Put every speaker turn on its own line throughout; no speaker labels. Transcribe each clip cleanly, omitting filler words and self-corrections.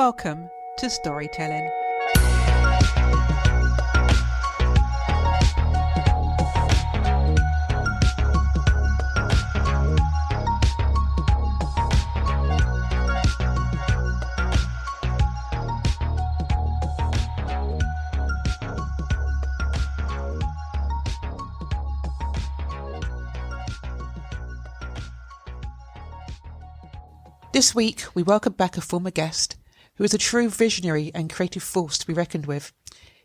Welcome to Storytelling. This week, we welcome back a former guest who is a true visionary and creative force to be reckoned with.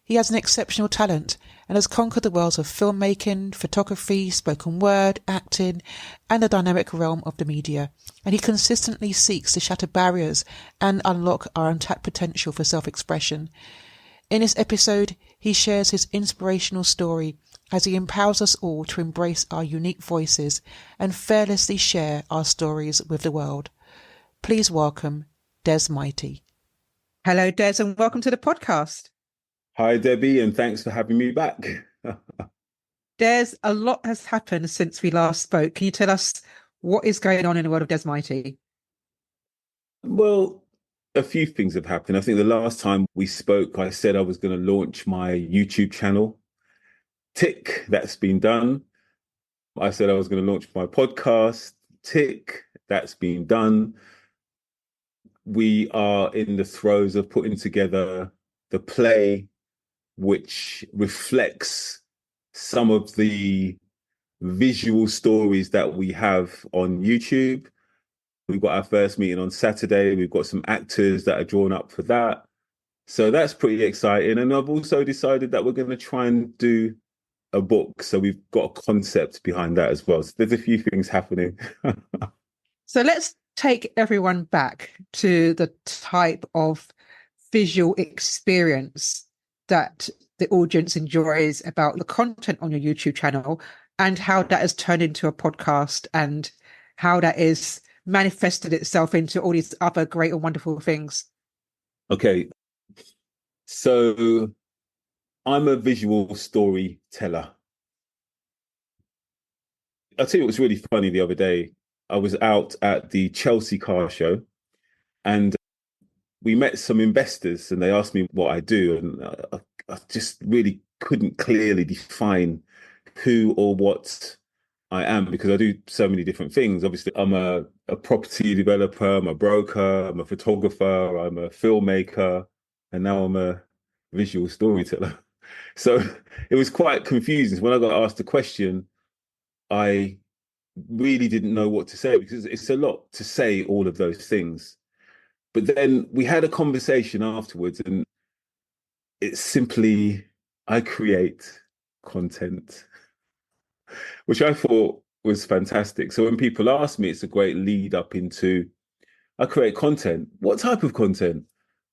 He has an exceptional talent and has conquered the worlds of filmmaking, photography, spoken word, acting, and the dynamic realm of the media. And he consistently seeks to shatter barriers and unlock our untapped potential for self-expression. In this episode, he shares his inspirational story as he empowers us all to embrace our unique voices and fearlessly share our stories with the world. Please welcome Dez Mighty. Hello, Dez, and welcome to the podcast.
Hi, Debbie, and thanks for having me back.
Dez, a lot has happened since we last spoke. Can you tell us what is going on in the world of Dez Mighty?
Well, a few things have happened. I think the last time we spoke, I said I was going to launch my YouTube channel. Tick, that's been done. I said I was going to launch my podcast. Tick, that's been done. We are in the throes of putting together the play, which reflects some of the visual stories that we have on YouTube. We've got our first meeting on Saturday. We've got some actors that are drawn up for that. So that's pretty exciting. And I've also decided that we're going to try and do a book. So we've got a concept behind that as well. So there's a few things happening.
So let's take everyone back to the type of visual experience that the audience enjoys about the content on your YouTube channel and how that has turned into a podcast and how that is manifested itself into all these other great and wonderful things.
Okay. So I'm a visual storyteller. I'll tell you what was really funny the other day. I was out at the Chelsea car show and we met some investors and they asked me what I do. And I just really couldn't clearly define who or what I am because I do so many different things. Obviously, I'm a property developer, I'm a broker, I'm a photographer, I'm a filmmaker, and now I'm a visual storyteller. So it was quite confusing. When I got asked the question, I really didn't know what to say because it's a lot to say all of those things. But then we had a conversation afterwards and it's simply, I create content, which I thought was fantastic. So when people ask me, it's a great lead up into, I create content. What type of content?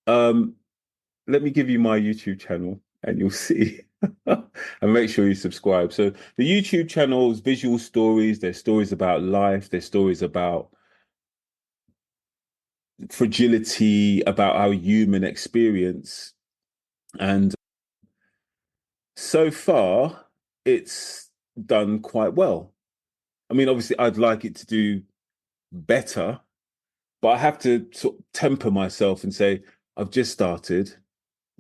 Let me give you my YouTube channel and you'll see. And make sure you subscribe. So the YouTube channel is visual stories. There's stories about life. There's stories about fragility, about our human experience. And so far, it's done quite well. I mean, obviously, I'd like it to do better, but I have to sort of temper myself and say, I've just started.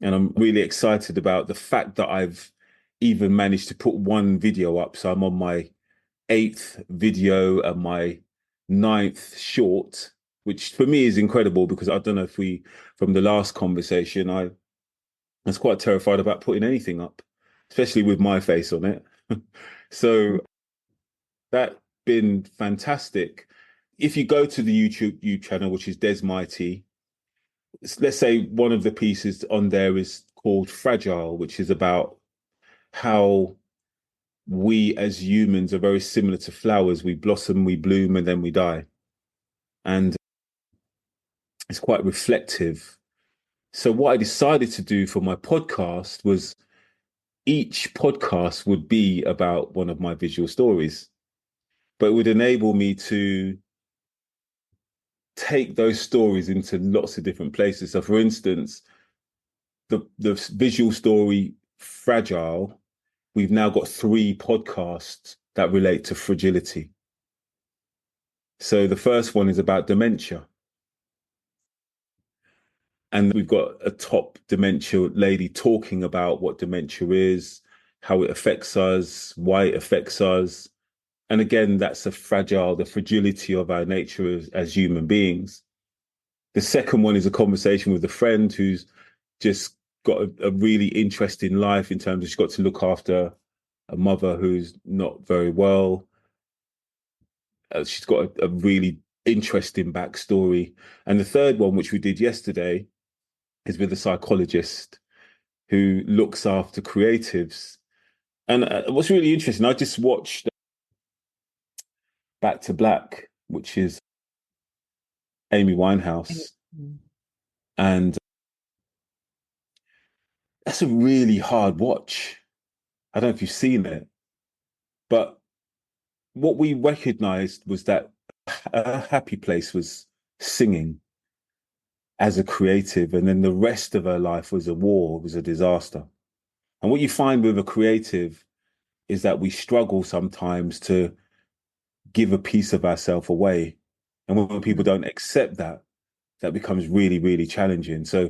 And I'm really excited about the fact that I've even managed to put one video up. So I'm on my 8th video and my 9th short, which for me is incredible because I don't know if from the last conversation, I was quite terrified about putting anything up, especially with my face on it. So that's been fantastic. If you go to the YouTube channel, which is Dez Mighty, let's say one of the pieces on there is called Fragile, which is about how we as humans are very similar to flowers. We blossom, we bloom, and then we die. And it's quite reflective. So what I decided to do for my podcast was each podcast would be about one of my visual stories, but it would enable me to take those stories into lots of different places. So for instance, the visual story Fragile, we've now got 3 podcasts that relate to fragility. So the first one is about dementia. And we've got a top dementia lady talking about what dementia is, how it affects us, why it affects us. And again, that's the fragility of our nature as human beings. The second one is a conversation with a friend who's just got a really interesting life in terms of she's got to look after a mother who's not very well. She's got a really interesting backstory. And the third one, which we did yesterday, is with a psychologist who looks after creatives. And what's really interesting, I just watched Back to Black, which is Amy Winehouse. And that's a really hard watch. I don't know if you've seen it, but what we recognized was that a happy place was singing as a creative, and then the rest of her life was a war, was a disaster. And what you find with a creative is that we struggle sometimes to give a piece of ourselves away. And when people don't accept that, that becomes really, really challenging. So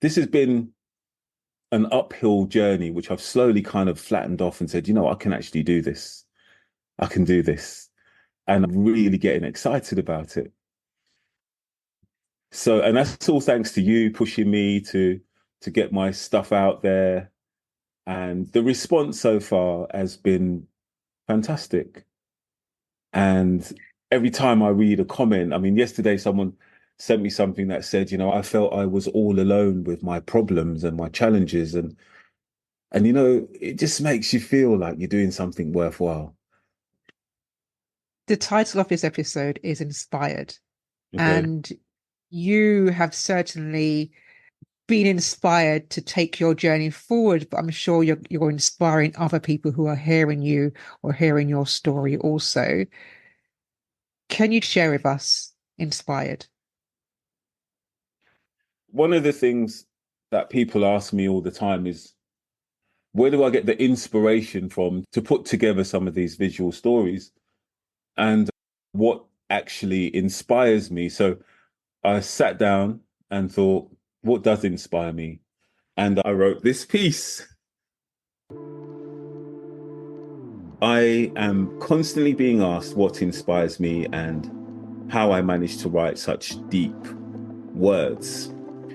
this has been an uphill journey, which I've slowly kind of flattened off and said, you know, I can actually do this. I can do this. And I'm really getting excited about it. So, and that's all thanks to you pushing me to get my stuff out there. And the response so far has been fantastic. And every time I read a comment, I mean, yesterday someone sent me something that said, you know, I felt I was all alone with my problems and my challenges. And you know, it just makes you feel like you're doing something worthwhile.
The title of this episode is Inspired.
Okay.
And you have certainly been inspired to take your journey forward, but I'm sure you're inspiring other people who are hearing you or hearing your story also. Can you share with us Inspired?
One of the things that people ask me all the time is, where do I get the inspiration from to put together some of these visual stories? And what actually inspires me? So I sat down and thought, what does inspire me? And I wrote this piece. I am constantly being asked what inspires me and how I manage to write such deep words.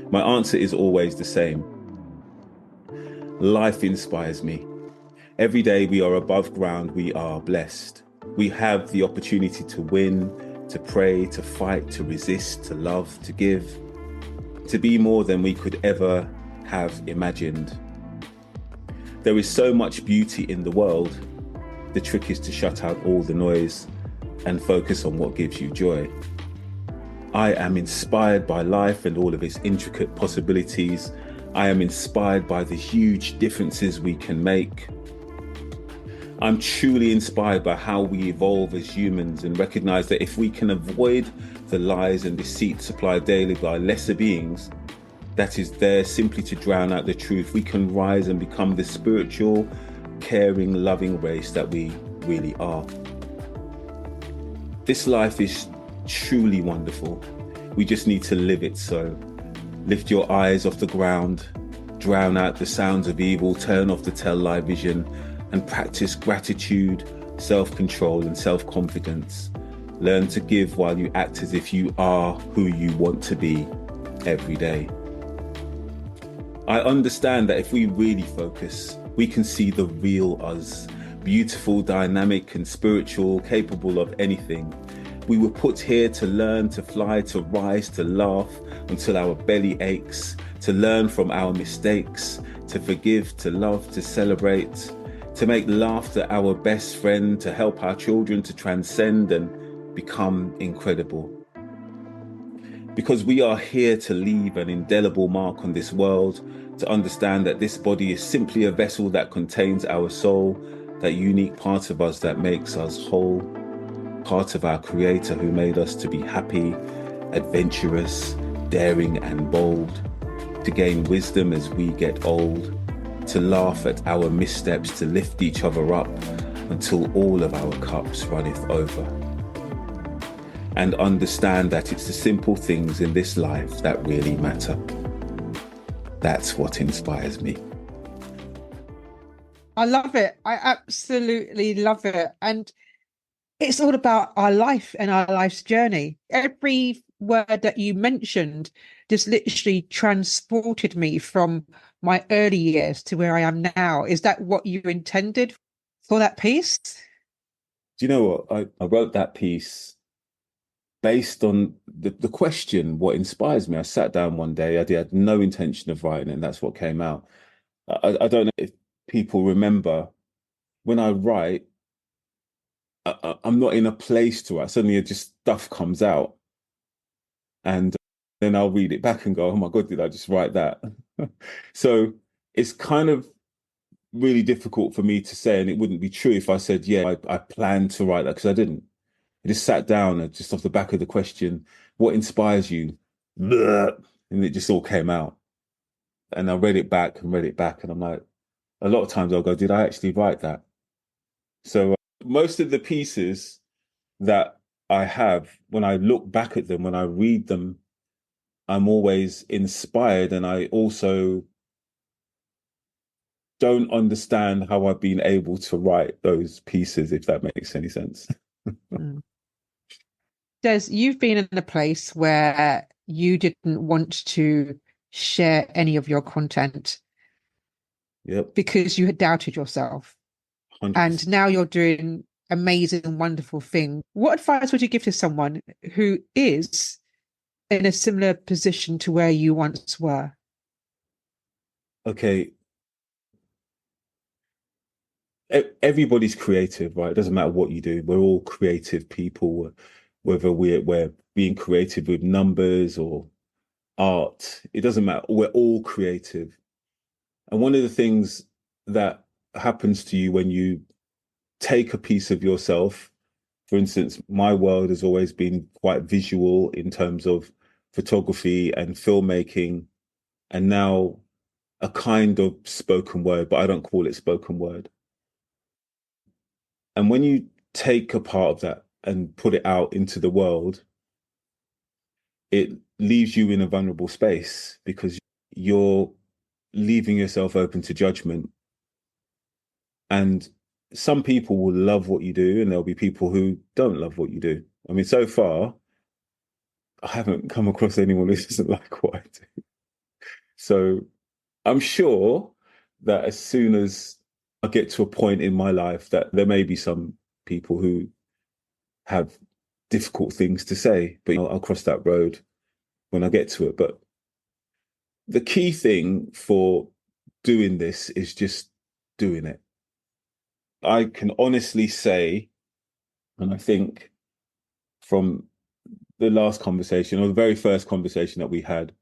My answer is always the same. Life inspires me. Every day we are above ground, we are blessed. We have the opportunity to win, to pray, to fight, to resist, to love, to give, to be more than we could ever have imagined. There is so much beauty in the world. The trick is to shut out all the noise and focus on what gives you joy. I am inspired by life and all of its intricate possibilities. I am inspired by the huge differences we can make. I'm truly inspired by how we evolve as humans and recognize that if we can avoid the lies and deceit supplied daily by lesser beings, that is there simply to drown out the truth, we can rise and become the spiritual, caring, loving race that we really are. This life is truly wonderful. We just need to live it so. Lift your eyes off the ground, drown out the sounds of evil, turn off the tell-lie vision, and practice gratitude, self-control, and self-confidence. Learn to give while you act as if you are who you want to be every day. I understand that if we really focus, we can see the real us, beautiful, dynamic, and spiritual, capable of anything. We were put here to learn, to fly, to rise, to laugh until our belly aches, to learn from our mistakes, to forgive, to love, to celebrate, to make laughter our best friend, to help our children to transcend and become incredible. Because we are here to leave an indelible mark on this world, to understand that this body is simply a vessel that contains our soul, that unique part of us that makes us whole, part of our Creator who made us to be happy, adventurous, daring and bold, to gain wisdom as we get old, to laugh at our missteps, to lift each other up until all of our cups runneth over. And understand that it's the simple things in this life that really matter. That's what inspires me.
I love it. I absolutely love it. And it's all about our life and our life's journey. Every word that you mentioned just literally transported me from my early years to where I am now. Is that what you intended for that piece?
Do you know what? I wrote that piece based on the question, what inspires me. I sat down one day, I had no intention of writing it, and that's what came out. I don't know if people remember when I write, I'm not in a place to write. Suddenly, just stuff comes out, and then I'll read it back and go, "Oh my God, did I just write that?" So it's kind of really difficult for me to say, and it wouldn't be true if I said, "Yeah, I planned to write that," because I didn't. I just sat down and just off the back of the question, "What inspires you?" And it just all came out. And I read it back and read it back, and I'm like, a lot of times I'll go, "Did I actually write that?" So most of the pieces that I have, when I look back at them, when I read them, I'm always inspired, and I also don't understand how I've been able to write those pieces, if that makes any sense.
Mm. Des, you've been in a place where you didn't want to share any of your content
Yep,
because you had doubted yourself. And
100%.
now you're doing amazing, wonderful thing. What advice would you give to someone who is in a similar position to where you once were?
Okay, everybody's creative, right? It doesn't matter what you do. We're all creative people, whether we're being creative with numbers or art. It doesn't matter. We're all creative. And one of the things that happens to you when you take a piece of yourself, for instance, my world has always been quite visual in terms of photography and filmmaking, and now a kind of spoken word, but I don't call it spoken word. And when you take a part of that and put it out into the world, it leaves you in a vulnerable space because you're leaving yourself open to judgment. And some people will love what you do, and there'll be people who don't love what you do. I mean, so far, I haven't come across anyone who doesn't like what I do. So I'm sure that as soon as I get to a point in my life that there may be some people who have difficult things to say, but I'll cross that road when I get to it. But the key thing for doing this is just doing it. I can honestly say, and I think from the last conversation or the very first conversation that we had,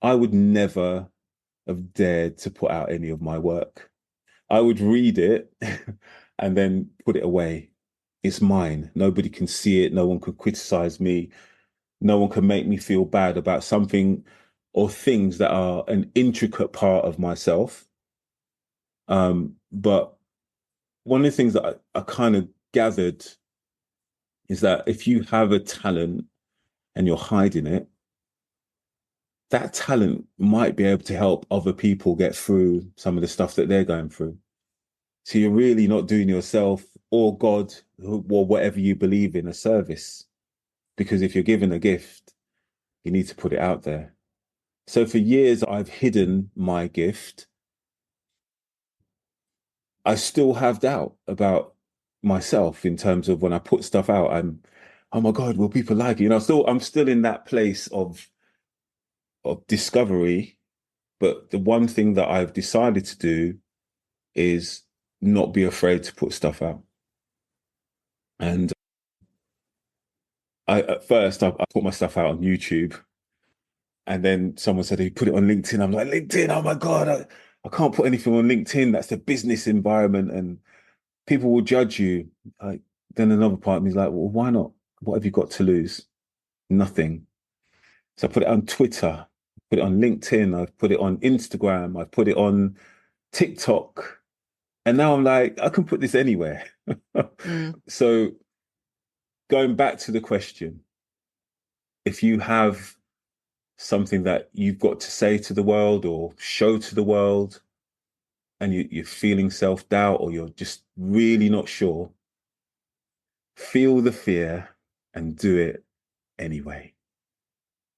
I would never have dared to put out any of my work. I would read it and then put it away. It's mine. Nobody can see it. No one can criticize me. No one can make me feel bad about something or things that are an intricate part of myself. But one of the things that I kind of gathered is that if you have a talent and you're hiding it, that talent might be able to help other people get through some of the stuff that they're going through. So you're really not doing yourself or God or whatever you believe in a service. Because if you're given a gift, you need to put it out there. So for years, I've hidden my gift. I still have doubt about myself in terms of when I put stuff out, oh my God, will people like it? I'm still in that place of discovery. But the one thing that I've decided to do is not be afraid to put stuff out. And at first I put my stuff out on YouTube, and then someone said, "He put it on LinkedIn." I'm like, LinkedIn, oh my God, I can't put anything on LinkedIn. That's the business environment and people will judge you. Like, then another part of me is like, well, why not? What have you got to lose? Nothing. So I put it on Twitter, put it on LinkedIn, I've put it on Instagram, I've put it on TikTok. And now I'm like, I can put this anywhere.
Mm.
So going back to the question, if you have something that you've got to say to the world or show to the world, and you're feeling self-doubt or you're just really not sure, feel the fear and do it anyway.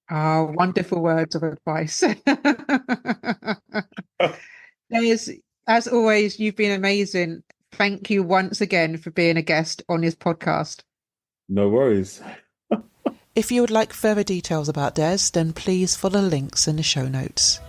Oh, wonderful words of advice. There's, as always, you've been amazing. Thank you once again for being a guest on this podcast.
No worries.
If you would like further details about Dez, then please follow the links in the show notes.